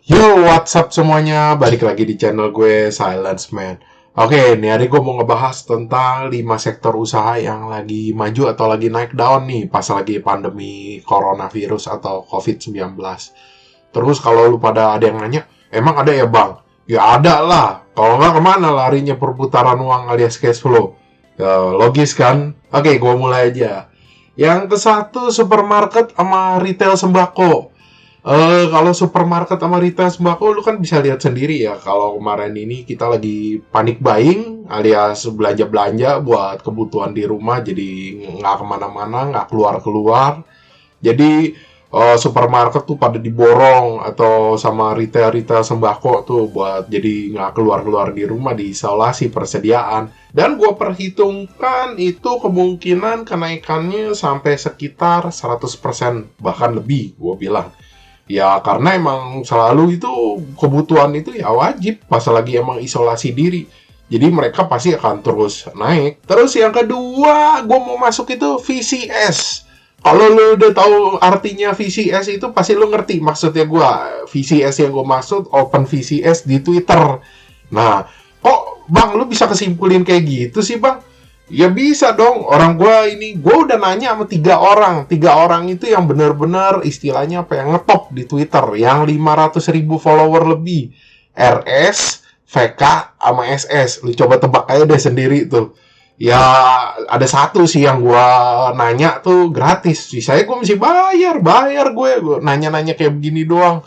Yo, what's up semuanya? Balik lagi di channel gue, Silence Man. Oke, ini hari gue mau ngebahas tentang 5 sektor usaha yang lagi maju atau lagi naik daun nih pas lagi pandemi coronavirus atau COVID-19. Terus kalau lu pada ada yang nanya, emang ada ya bang? Ya ada lah. Kalau nggak kemana larinya perputaran uang alias cash flow? Ya, logis kan? Oke, gue mulai aja. Yang ke satu, supermarket sama retail sembako. Kalau supermarket sama retail sembako lu kan bisa lihat sendiri ya. Kalau kemarin ini kita lagi panik buying alias belanja-belanja buat kebutuhan di rumah, jadi nggak kemana-mana, nggak keluar-keluar. Jadi supermarket tuh pada diborong atau sama retail-retail sembako tuh buat jadi nggak keluar-keluar di rumah, diisolasi persediaan. Dan gue perhitungkan itu kemungkinan kenaikannya sampai sekitar 100% bahkan lebih, gue bilang. Ya karena emang selalu itu kebutuhan itu ya wajib pas lagi emang isolasi diri. Jadi mereka pasti akan terus naik. Terus yang kedua, gue mau masuk itu VCS. Kalau lu udah tahu artinya VCS itu pasti lu ngerti maksudnya gue. VCS yang gue maksud Open VCS di Twitter. Nah, kok bang lu bisa kesimpulin kayak gitu sih bang? Ya bisa dong, gue udah nanya sama 3 orang. 3 orang itu yang benar-benar istilahnya apa yang ngetop di Twitter, yang 500.000 follower lebih. RS, VK, sama SS. Lu coba tebak aja deh sendiri tuh. Ya ada satu sih yang gue nanya tuh gratis. Sisanya gue mesti bayar gue nanya-nanya kayak begini doang.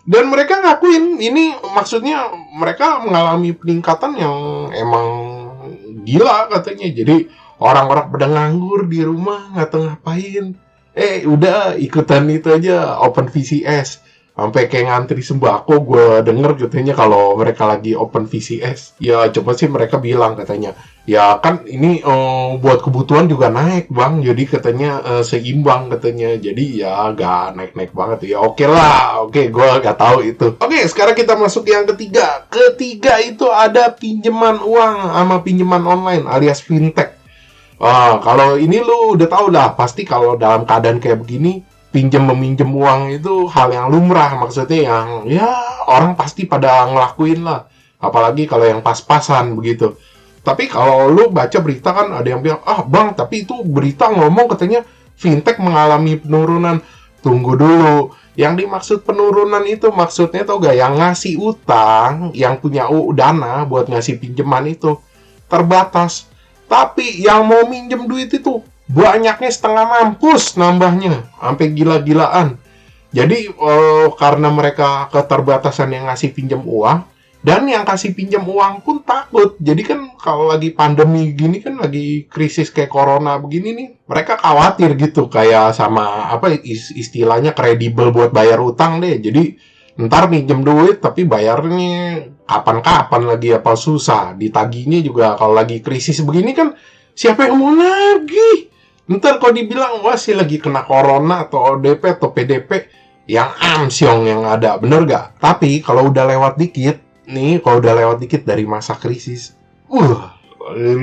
Dan mereka ngakuin ini maksudnya mereka mengalami peningkatan yang emang gila katanya. Jadi orang-orang pada nganggur di rumah nggak tahu ngapain. Udah ikutan itu aja Open VCS. Sampai kayak ngantri sembako gue denger katanya kalau mereka lagi Open VCS. Ya coba sih mereka bilang katanya. Ya kan ini buat kebutuhan juga naik bang. Jadi katanya seimbang katanya. Jadi ya gak naik-naik banget. Ya oke lah. Oke gue gak tahu itu. Oke sekarang kita masuk yang ketiga. Ketiga itu ada pinjaman uang sama pinjaman online alias fintech. Kalau ini lu udah tahu lah. Pasti kalau dalam keadaan kayak begini pinjam meminjam uang itu hal yang lumrah, maksudnya yang ya orang pasti pada ngelakuin lah, apalagi kalau yang pas-pasan begitu. Tapi kalau lu baca berita kan ada yang bilang, bang tapi itu berita ngomong katanya fintech mengalami penurunan. Tunggu dulu, yang dimaksud penurunan itu maksudnya tau gak, yang ngasih utang, yang punya dana buat ngasih pinjaman itu terbatas. Tapi yang mau minjem duit itu banyaknya setengah mampus nambahnya, sampai gila-gilaan. Jadi karena mereka keterbatasan yang ngasih pinjam uang, dan yang kasih pinjam uang pun takut. Jadi kan kalau lagi pandemi gini kan, lagi krisis kayak corona begini nih, mereka khawatir gitu, kayak sama apa istilahnya kredibel buat bayar utang deh. Jadi ntar minjem duit tapi bayarnya kapan-kapan lagi apa susah. Ditagihnya juga kalau lagi krisis begini kan siapa yang mau nagih? Ntar kalau dibilang, wah sih lagi kena corona atau ODP atau PDP, yang amsyong yang ada, bener gak? Tapi kalau udah lewat dikit, kalau udah lewat dikit dari masa krisis,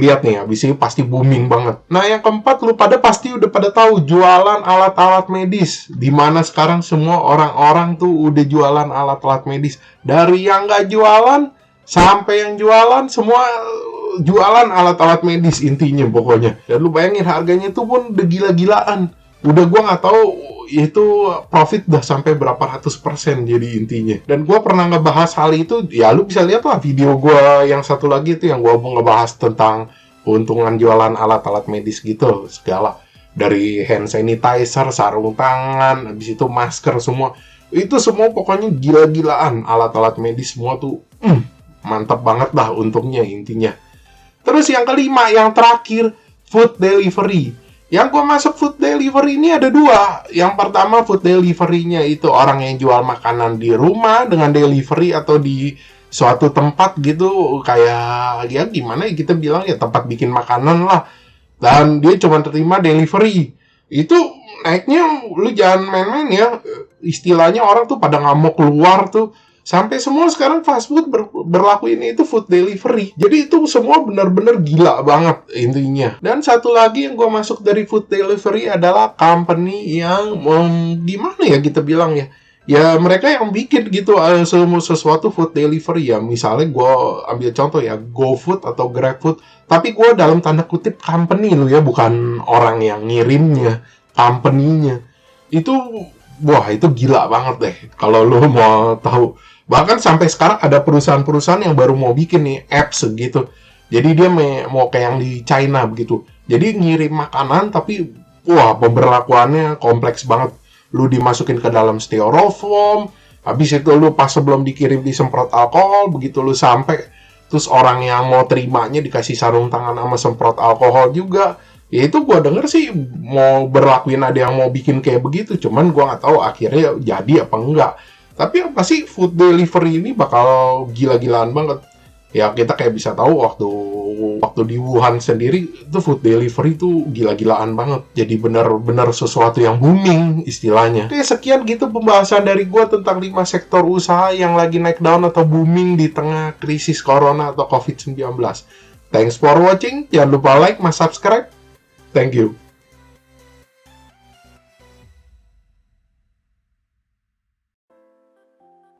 lihat nih, abis ini pasti booming banget. Nah yang keempat, lu pada pasti udah pada tahu jualan alat-alat medis. Dimana sekarang semua orang-orang tuh udah jualan alat-alat medis. Dari yang gak jualan, sampai yang jualan, semua jualan alat-alat medis intinya pokoknya. Dan lu bayangin harganya tuh pun udah gila-gilaan. Udah gua nggak tahu itu profit udah sampai berapa ratus persen jadi intinya. Dan gua pernah ngebahas hal itu, ya lu bisa lihat lah video gua yang satu lagi itu yang gua mau ngebahas tentang keuntungan jualan alat-alat medis gitu segala. Dari hand sanitizer, sarung tangan, habis itu masker semua. Itu semua pokoknya gila-gilaan alat-alat medis semua tuh. Mantap banget dah untungnya intinya. Terus yang kelima, yang terakhir, food delivery. Yang gue masuk food delivery ini ada 2. Yang pertama, food delivery-nya itu orang yang jual makanan di rumah dengan delivery atau di suatu tempat gitu, kayak ya gimana ya kita bilang ya, tempat bikin makanan lah. Dan dia cuma terima delivery. Itu naiknya lu jangan main-main ya. Istilahnya orang tuh pada nggak mau keluar tuh. Sampai semua sekarang fast food berlaku ini itu food delivery. Jadi itu semua benar-benar gila banget intinya. Dan satu lagi yang gue masuk dari food delivery adalah company yang gimana ya kita bilang ya, Ya mereka yang bikin gitu sesuatu food delivery ya. Misalnya gue ambil contoh ya, GoFood atau GrabFood. Tapi gue dalam tanda kutip company lu ya, bukan orang yang ngirimnya, company-nya. Itu, wah itu gila banget deh. Kalau lu mau tahu. Bahkan sampai sekarang ada perusahaan-perusahaan yang baru mau bikin nih apps gitu. Jadi dia mau kayak yang di China begitu. Jadi ngirim makanan tapi, wah pemberlakuannya kompleks banget. Lu dimasukin ke dalam styrofoam, habis itu lu pas sebelum dikirim disemprot alkohol, begitu lu sampai, terus orang yang mau terimanya dikasih sarung tangan sama semprot alkohol juga. Ya itu gua denger sih mau berlakuin, ada yang mau bikin kayak begitu, cuman gua nggak tahu akhirnya jadi apa enggak. Tapi yang pasti food delivery ini bakal gila-gilaan banget. Ya kita kayak bisa tahu waktu waktu di Wuhan sendiri itu food delivery itu gila-gilaan banget. Jadi benar-benar sesuatu yang booming istilahnya. Oke, sekian gitu pembahasan dari gue tentang 5 sektor usaha yang lagi naik daun atau booming di tengah krisis corona atau COVID-19. Thanks for watching. Jangan lupa like, subscribe. Thank you.